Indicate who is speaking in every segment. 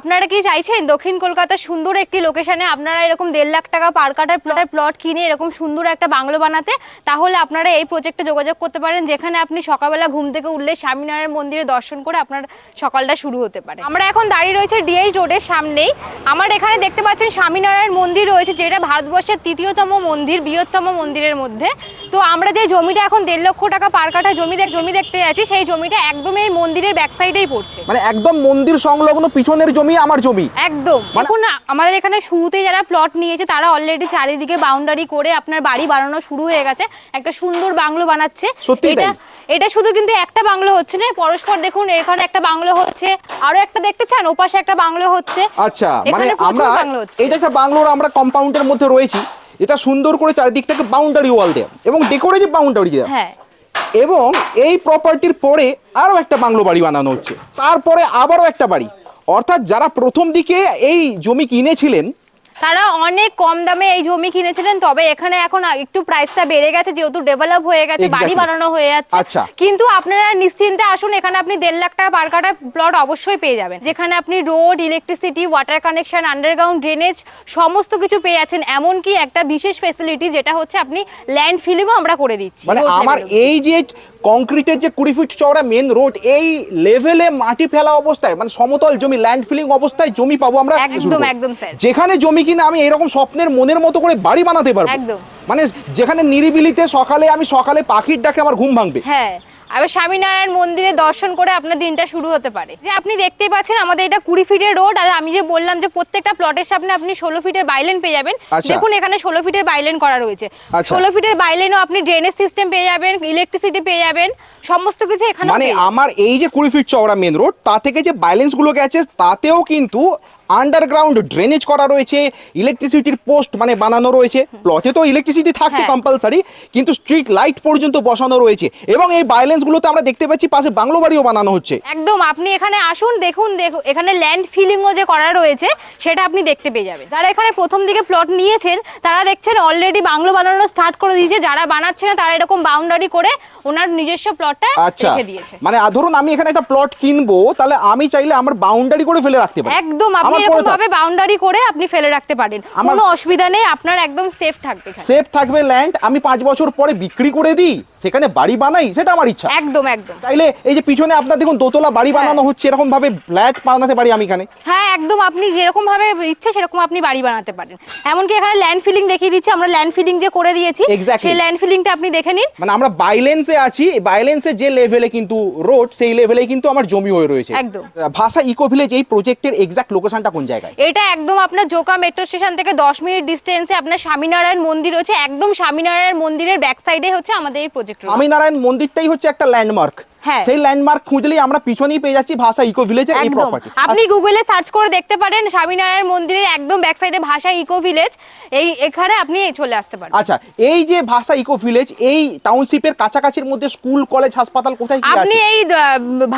Speaker 1: আপনারা কি চাইছেন দক্ষিণ কলকাতার সুন্দর একটি লোকেশনে আপনারা এরকম 1.5 লাখ টাকা পার কাঠার প্লট কিনে এরকম সুন্দর একটা বাংলো বানাতে, তাহলে আপনারা এই প্রজেক্টে যোগাযোগ করতে পারেন, যেখানে আপনি সকালবেলা ঘুম থেকে উঠলে স্বামীনারায়ণ মন্দিরে দর্শন করে আপনার সকালটা শুরু হতে পারে। আমরা এখন দাঁড়িয়ে রয়েছে ডিএইচ রোডের সামনেই। আমার এখানে দেখতে পাচ্ছেন স্বামীনারায়ণ মন্দির রয়েছে, যেটা ভারতবর্ষের ৩য়তম মন্দির, বৃহত্তম মন্দিরের মধ্যে। তো আমরা যে জমিটা এখন 1.5 লক্ষ টাকা পার কাঠা জমি দেখতে যাচ্ছি, সেই জমিটা একদম এই মন্দিরের ব্যাক সাইডেই পড়ছে,
Speaker 2: মানে একদম মন্দির সংলগ্ন পিছনের জমি আমার জমি
Speaker 1: একদম। দেখুন আমাদের এখানে শুরুতে যারা প্লট নিয়েছে তারা অলরেডি চারিদিকে বাউন্ডারি করে আপনার বাড়ি বানানো শুরু হয়ে গেছে, একটা সুন্দর বাংলো বানাচ্ছে। এটা শুধু কিন্তু একটা বাংলো হচ্ছে না, পরস্পর দেখুন এখানে একটা বাংলো হচ্ছে, আরো একটা দেখতে চান ওপাশে একটা বাংলো হচ্ছে।
Speaker 2: আচ্ছা, মানে আমরা এটা একটা বাংলোর আমরা কম্পাউন্ডের মধ্যে রয়েছি, এটা সুন্দর করে চারিদিক থেকে বাউন্ডারি ওয়াল দেয়া এবং ডেকোরেটিভ বাউন্ডারি দেয়া।
Speaker 1: হ্যাঁ,
Speaker 2: এবং এই প্রপার্টির পরে আরো একটা বাংলো বাড়ি বানানো হচ্ছে, তারপরে আবারও একটা বাড়ি। অর্থাৎ যারা প্রথম দিকে এই জমি কিনেছিলেন
Speaker 1: তারা অনেক কম দামে এই জমি কিনেছিলেন, তবে এখানে এখন একটু প্রাইসটা বেড়ে গেছে যেহেতু ডেভেলপ হয়ে গেছে, বাড়ি বানানো হয়ে যাচ্ছে।
Speaker 2: আচ্ছা,
Speaker 1: কিন্তু আপনারা নিশ্চিন্তে আসুন, এখানে আপনি 1.5 লাখ টাকা পার কাঠা প্লট অবশ্যই পেয়ে যাবেন, যেখানে আপনি road, electricity, water connection, underground drainage সমস্ত কিছু পেয়ে যাচ্ছেন। এমনকি একটা বিশেষ ফ্যাসিলিটি যেটা হচ্ছে আপনি ল্যান্ড ফিলিংও আমরা করে দিচ্ছি।
Speaker 2: মানে আমার এই যে কংক্রিটের যে 20 ফিট চওড়া মেন রোড, এই লেভেলে মাটি ফেলা অবস্থায়, মানে সমতল জমি ল্যান্ড ফিলিং অবস্থায় জমি পাবো আমরা,
Speaker 1: একদম স্যার,
Speaker 2: যেখানে জমি কিনা আমি এরকম স্বপ্নের মনের মতো করে বাড়ি বানাতে পারবো।
Speaker 1: একদম,
Speaker 2: মানে যেখানে নিরিবিলিতে সকালে পাখির ডাকে আমার ঘুম ভাঙবে।
Speaker 1: হ্যাঁ, আবার স্বামীনারায়ণ মন্দিরে দর্শন করে আপনার দিনটা শুরু হতে পারে। যে আপনি দেখতেই পাচ্ছেন আমাদের এটা 20 ফিটের রোড, আর আমি যে বললাম যে প্রত্যেকটা প্লটের সামনে আপনি 16 ফিটের বাইলেন পেয়ে যাবেন। দেখুন এখানে 16 ফিটের বাইলেন করা রয়েছে, 16 ফিটের বাইলেনও আপনি ড্রেনেজ সিস্টেম পেয়ে যাবেন, ইলেকট্রিসিটি পেয়ে যাবেন, সমস্ত কিছু এখানে।
Speaker 2: মানে আমার এই যে 20 ফিট চওড়া মেন রোড, তা থেকে যে বাইলেন্স গুলো গেছে তাতেও কিন্তু আন্ডারগ্রাউন্ড ড্রেনেজ করা রয়েছে, ইলেকট্রিসিটির পোস্ট মানে বানানো রয়েছে। প্লটে তো ইলেকট্রিসিটি থাকছে কম্পালসারি, কিন্তু স্ট্রিট লাইট পর্যন্ত বসানো রয়েছে। এবং এই বাইলেন্স গুলোতে আমরা দেখতে পাচ্ছি পাশে বাংলো বাড়িও বানানো হচ্ছে।
Speaker 1: একদম, আপনি এখানে আসুন, দেখুন এখানে ল্যান্ড ফিলিংও যে করা রয়েছে সেটা আপনি দেখতে পেয়ে যাবেন। যারা এখানে প্রথম দিকে প্লট নিয়েছেন তারা দেখছেন অলরেডি বাংলো বানানো স্টার্ট করে দিয়েছে, যারা বানাচ্ছে না তারা এরকম বাউন্ডারি করে ওনার নিজস্ব প্লটটা রেখে দিয়েছে।
Speaker 2: মানে ধরুন আমি এখানে একটা প্লট কিনবো, তাহলে আমি চাইলে আমার বাউন্ডারি করে ফেলে রাখতে পারি।
Speaker 1: একদম, আপনি এরকম ভাবে বাউন্ডারি করে আপনি ফেলে রাখতে পারেন, কোনো অসুবিধা নেই, আপনার একদম সেফ থাকবে।
Speaker 2: সেফ থাকবে ল্যান্ড, আমি 5 বছর পরে বিক্রি করে দিই, সেখানে বাড়ি বানাই, সেটা আমার ইচ্ছা।
Speaker 1: একদম,
Speaker 2: চাইলে এই যে পিছনে আপনার দেখুন দোতলা বাড়ি বানানো হচ্ছে, এরকম ভাবে ফ্ল্যাট বানাতে পারি আমি এখানে।
Speaker 1: হ্যাঁ, একদম, আপনি যেরকম ভাবে ইচ্ছে সেরকম আপনি বাড়ি বানাতে পারেন। এমনকি এখানে ল্যান্ড ফিলিং দেখিয়ে দিচ্ছি, আমরা ল্যান্ড ফিলিং যে করে দিয়েছি সেই ল্যান্ড ফিলিংটা আপনি দেখে নিন।
Speaker 2: মানে আমরা বাইলেন্সে আছি, বাইলেন্সে যে লেভেলে কিন্তু রোড, সেই লেভেলে কিন্তু আমার জমি হয়ে রয়েছে।
Speaker 1: একদম,
Speaker 2: ভাষা ইকো ভিলেজ এই প্রজেক্টের এক্সাক্ট লোকেশনটা কোন জায়গায়?
Speaker 1: এটা একদম আপনার জোকা মেট্রো স্টেশন থেকে 10 মিনিট ডিস্টেন্সে আপনার স্বামীনারায়ণ মন্দির হচ্ছে, একদম স্বামীনারায়ণ মন্দিরের ব্যাক সাইডে হচ্ছে আমাদের এই প্রজেক্ট।
Speaker 2: স্বামীনারায়ণ মন্দিরটাই হচ্ছে একটা ল্যান্ডমার্ক, সেই ল্যান্ডমার্ক খুঁজলেই আমরা পিছনেই পেয়ে যাচ্ছি ভাষা ইকো ভিলেজের এই প্রপার্টি।
Speaker 1: আপনি গুগলে সার্চ করে দেখতে পারেন স্বামীনারায়ণ মন্দিরের একদম ব্যাক সাইডে ভাষা ইকো ভিলেজ, এখানে আপনি চলে আসতে পারেন।
Speaker 2: আচ্ছা, এই যে ভাষা ইকো ভিলেজ এই টাউনশিপের কাছাকাছির মধ্যে স্কুল, কলেজ, হাসপাতাল কোথায় কি আছে?
Speaker 1: আপনি এই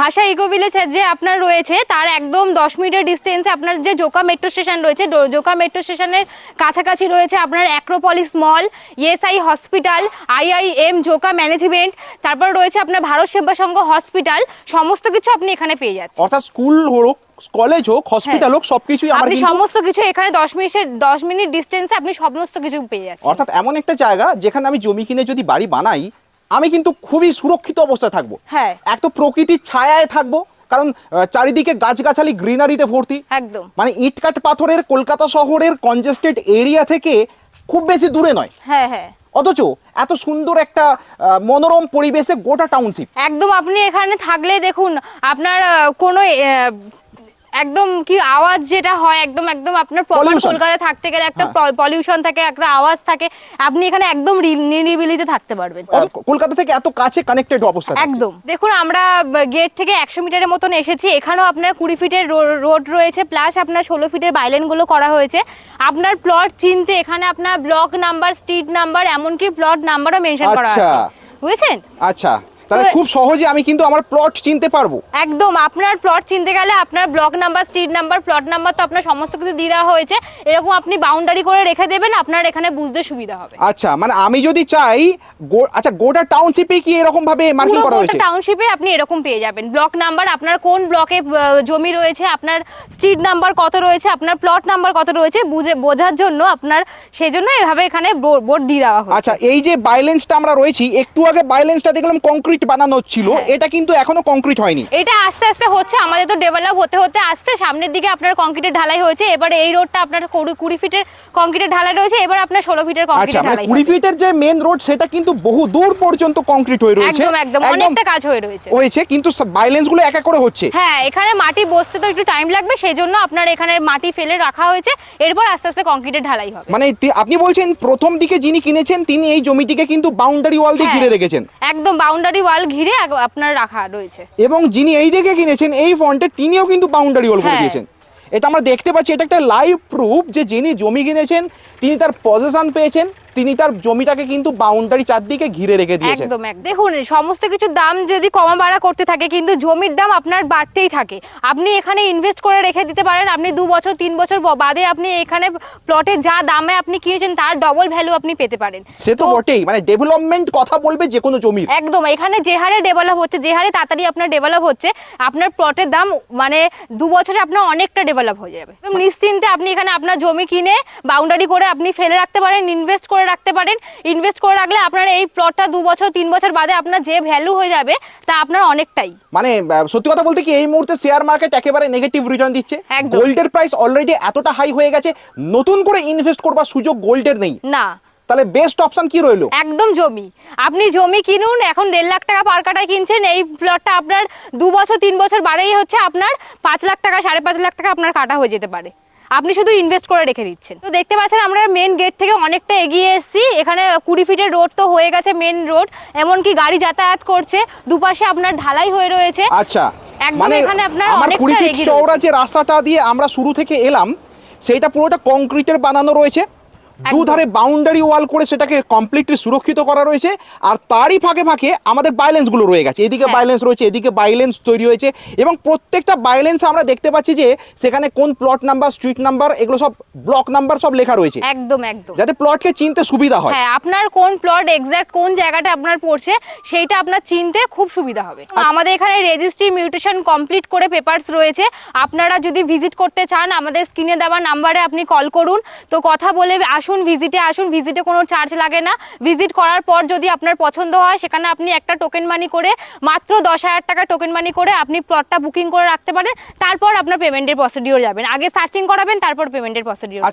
Speaker 1: ভাষা ইকো ভিলেজ যে আপনার রয়েছে তার একদম 10 মিনিটের ডিস্টেন্সে আপনার যে জোকা মেট্রো স্টেশন রয়েছে, জোকা মেট্রো স্টেশনের কাছাকাছি রয়েছে আপনার অ্যাক্রোপলিস মল, ESI hospital, IIM Joka management, তারপর রয়েছে আপনার ভারত সেবা সংঘ হসপিটাল, সমস্ত কিছু আপনি এখানে পেয়ে যাচ্ছেন।
Speaker 2: অর্থাৎ স্কুল হোক, কলেজ হোক, হসপিটাল হোক, সবকিছুই আমার কিন্তু
Speaker 1: সমস্ত কিছু এখানে 10 মিনিট ডিস্টেন্সে আপনি সমস্ত কিছু পেয়ে যাচ্ছেন।
Speaker 2: অর্থাৎ এমন একটা জায়গা যেখানে আমি জমি কিনে যদি বাড়ি বানাই, আমি কিন্তু খুবই সুরক্ষিত অবস্থায় থাকবো।
Speaker 1: হ্যাঁ,
Speaker 2: এক তো প্রকৃতির ছায়ায় থাকবো, কারণ চারিদিকে গাছগাছালি গ্রিনারিতে ভর্তি।
Speaker 1: একদম,
Speaker 2: মানে ইটকাট পাথরের কলকাতা শহরের কনজেস্টেড এরিয়া থেকে খুব বেশি দূরে নয়।
Speaker 1: হ্যাঁ হ্যাঁ,
Speaker 2: অথচ এত সুন্দর একটা মনোরম পরিবেশে গোটা টাউনশিপ।
Speaker 1: একদম, আপনি এখানে থাকলে দেখুন আপনার কোনো একদম কি আওয়াজ যেটা হয় একদম আপনার কলকাতায় থাকতে গেলে একটা পলিউশন থাকে, একটা আওয়াজ থাকে, আপনি এখানে একদম নিরিবিলিতে থাকতে পারবেন।
Speaker 2: কলকাতা থেকে এত কাছে কানেক্টেড অবস্থা।
Speaker 1: একদম, দেখুন আমরা গেট থেকে 100 মিটারের মতন এসেছি, এখানেও আপনার 20 ফিটের রোড রয়েছে, প্লাস আপনার 16 ফিটের বাইলেন গুলো করা হয়েছে। আপনার প্লট চিনতে এখানে আপনার ব্লক নাম্বার, স্ট্রিট নাম্বার, এমনকি প্লট নাম্বারও মেনশন করা আছে, বুঝেছেন?
Speaker 2: আচ্ছা, তাহলে খুব সহজে আমি কিন্তু আমার প্লট চিনতে পারবো।
Speaker 1: একদম, আপনার প্লট চিনতে গেলে আপনার block number, street number, plot number তো আপনার সমস্ত কিছু দিয়ে দেওয়া হয়েছে, এরকম আপনি বাউন্ডারি করে রেখে দেবেন, আপনার এখানে বুঝতে সুবিধা হবে।
Speaker 2: আচ্ছা, মানে আমি যদি চাই আচ্ছা গোটা টাউনশিপে কি এরকম ভাবে মার্কিং করা হয়েছে?
Speaker 1: টাউনশিপে আপনি এরকম পেয়ে যাবেন, ব্লক নাম্বার, আপনার কোন ব্লকে জমি রয়েছে, আপনার স্ট্রিট নাম্বার কত রয়েছে, আপনার প্লট নাম্বার কত রয়েছে বোঝার জন্য আপনার সেজন্য এভাবে এখানে বোর্ড দিয়ে দেওয়া হয়েছে।
Speaker 2: আচ্ছা, এই যে বাইলেন্সটা আমরা রয়েছি, একটু আগে বাইলেন্সটা দেখলাম কংক্রিট বানানো ছিল, এটা কিন্তু এখনো কংক্রিট হয়নি।
Speaker 1: এটা আস্তে আস্তে হচ্ছে, আমাদের তো ডেভেলপ হতে হতে আসছে, সামনের দিকে আপনার কংক্রিটের ঢালাই হয়েছে, এবার এই রোডটা আপনার 20 ফিটের কংক্রিটের ঢালাই রয়েছে, এবার আপনার 16 ফিটের
Speaker 2: আচ্ছা,
Speaker 1: কংক্রিটের
Speaker 2: মানে
Speaker 1: ঢালাই
Speaker 2: 20 ফিটের যে মেন রোড সেটা কিন্তু বহু দূর পর্যন্ত কংক্রিট হয়ে রয়েছে।
Speaker 1: একদম একদম, অনেকটা কাজ হয়ে রয়েছে,
Speaker 2: কিন্তু বাইলেন্স গুলো এক এক করে হচ্ছে।
Speaker 1: হ্যাঁ, এখানে মাটি বসতে তো একটু টাইম লাগবে, সেই জন্য আপনার এখানে মাটি ফেলে রাখা হয়েছে, এরপর আস্তে আস্তে কংক্রিটের ঢালাই হবে।
Speaker 2: মানে আপনি বলছেন প্রথম দিকে যিনি কিনেছেন তিনি এই জমিটিকে কিন্তু বাউন্ডারি ওয়াল দিয়ে ঘিরে রেখেছেন?
Speaker 1: একদম, বাউন্ডারি ওয়াল ঘিরে আপনার রাখা রয়েছে।
Speaker 2: এবং যিনি এই দিকে কিনেছেন এই ফ্রন্টে তিনিও কিন্তু বাউন্ডারি ওয়াল করে দিয়েছেন। এটা আমরা দেখতে পাচ্ছি, এটা একটা লাইভ প্রুফ যে যিনি জমি কিনেছেন তিনি তার পজিশন পেয়েছেন, তিনি তার জমিটাকে কিন্তু বাউন্ডারি চারদিকে ঘিরে রেখে দিয়েছেন।
Speaker 1: একদম দেখুন, সমস্ত কিছুর দাম যদি কমা বাড়া করতে থাকে কিন্তু জমির দাম আপনার বাড়তেই থাকে। আপনি এখানে ইনভেস্ট করে রেখে দিতে পারেন, আপনি 2 বছর 3 বছর বাদে আপনি এখানে প্লটে যা দামে আপনি কিনেছেন তার ডবল ভ্যালু আপনি পেতে পারেন।
Speaker 2: সে তো বটেই, মানে ডেভেলপমেন্ট কথা বলবে যে কোনো জমির।
Speaker 1: একদম, এখানে যে হারে ডেভেলপ হচ্ছে, যে হারে তাড়াতাড়ি আপনার ডেভেলপ হচ্ছে, আপনার প্লটের দাম মানে 2 বছরে আপনার অনেকটা ডেভেলপ হয়ে যাবে। নিশ্চিন্তে আপনি এখানে আপনার জমি কিনে বাউন্ডারি করে আপনি ফেলে রাখতে পারেন, ইনভেস্ট করে রাখতে পারেন। ইনভেস্ট করে রাখলে আপনার এই প্লটটা 2 বছর 3 বছর বাদে আপনার যে ভ্যালু হয়ে যাবে তা আপনার অনেকটাই।
Speaker 2: মানে সত্যি কথা বলতে কি এই মুহূর্তে শেয়ার মার্কেট একেবারে নেগেটিভ রিটার্ন দিচ্ছে।
Speaker 1: একদম।
Speaker 2: গোল্ডের প্রাইস অলরেডি এতটা হাই হয়ে গেছে, নতুন করে ইনভেস্ট করবার সুযোগ গোল্ডের নেই।
Speaker 1: না,
Speaker 2: তাহলে বেস্ট অপশন কি রইলো?
Speaker 1: একদম জমি। আপনি জমি কিনুন, এখন 1.5 লাখ টাকা পার কাঠায় কিনছেন, এই প্লটটা আপনার 2 বছর 3 বছর বাদেই হচ্ছে আপনার 5 লাখ টাকা 5.5 লাখ টাকা আপনার কাটা হয়ে যেতে পারে, আপনি শুধু ইনভেস্ট করে রেখে দিচ্ছেন। তো দেখতে পাচ্ছেন আমরা মেন গেট থেকে অনেকটা এগিয়ে এসেছি, এখানে 20 ফিটের রোড তো হয়ে গেছে, মেন রোড, এমনকি গাড়ি যাতায়াত করছে, দুপাশে আপনার ঢালাই হয়ে রয়েছে।
Speaker 2: আচ্ছা,
Speaker 1: একদম,
Speaker 2: মানে
Speaker 1: এখানে আপনার
Speaker 2: আমার 20
Speaker 1: অনেকটা
Speaker 2: ফিট
Speaker 1: এগিয়ে
Speaker 2: চওড়া যে রাস্তাটা দিয়ে আমরা শুরু থেকে এলাম সেটা পুরোটা কংক্রিটের বানানো রয়েছে, দুধারে বাউন্ডারি ওয়াল করে সেটাকে কমপ্লিটলি সুরক্ষিত করা রয়েছে, আর তারই ফাঁকে ফাঁকে আমাদের বাইলেন্স গুলো রয়ে গেছে, এদিকে বাইলেন্স রয়েছে, এদিকে বাইলেন্স তৈরি হয়েছে, এবং প্রত্যেকটা বাইলেন্স আমরা দেখতে পাচ্ছি যে সেখানে কোন প্লট নাম্বার, স্ট্রিট নাম্বার, এগুলো সব ব্লক নাম্বার সব লেখা রয়েছে,
Speaker 1: একদম একদম,
Speaker 2: যাতে প্লটকে চিনতে সুবিধা হয়।
Speaker 1: হ্যাঁ, আপনার কোন প্লট এক্সাক্ট কোন জায়গাটা আপনার পড়ছে সেইটা আপনার চিনতে খুব সুবিধা হবে। আমাদের এখানে রেজিস্ট্রি মিউটেশন কমপ্লিট করে পেপারস রয়েছে, আপনারা যদি ভিজিট করতে চান আমাদের স্ক্রিনে দেওয়া নাম্বারে আপনি কল করুন, তো কথা বলে আসুন, ভিজিটে আসুন, ভিজিটে কোনো চার্জ লাগে না। ভিজিট করার পর যদি আপনার পছন্দ হয় সেখানে আপনি একটা টোকেন মানি করে, মাত্র 10,000 টাকা টোকেন মানি করে আপনি প্লটটা বুকিং করে রাখতে পারেন, তারপর আপনার পেমেন্টের প্রসিডিওর যাবেন, আগে সার্চিং করাবেন তারপর পেমেন্টের প্রসিডিওর।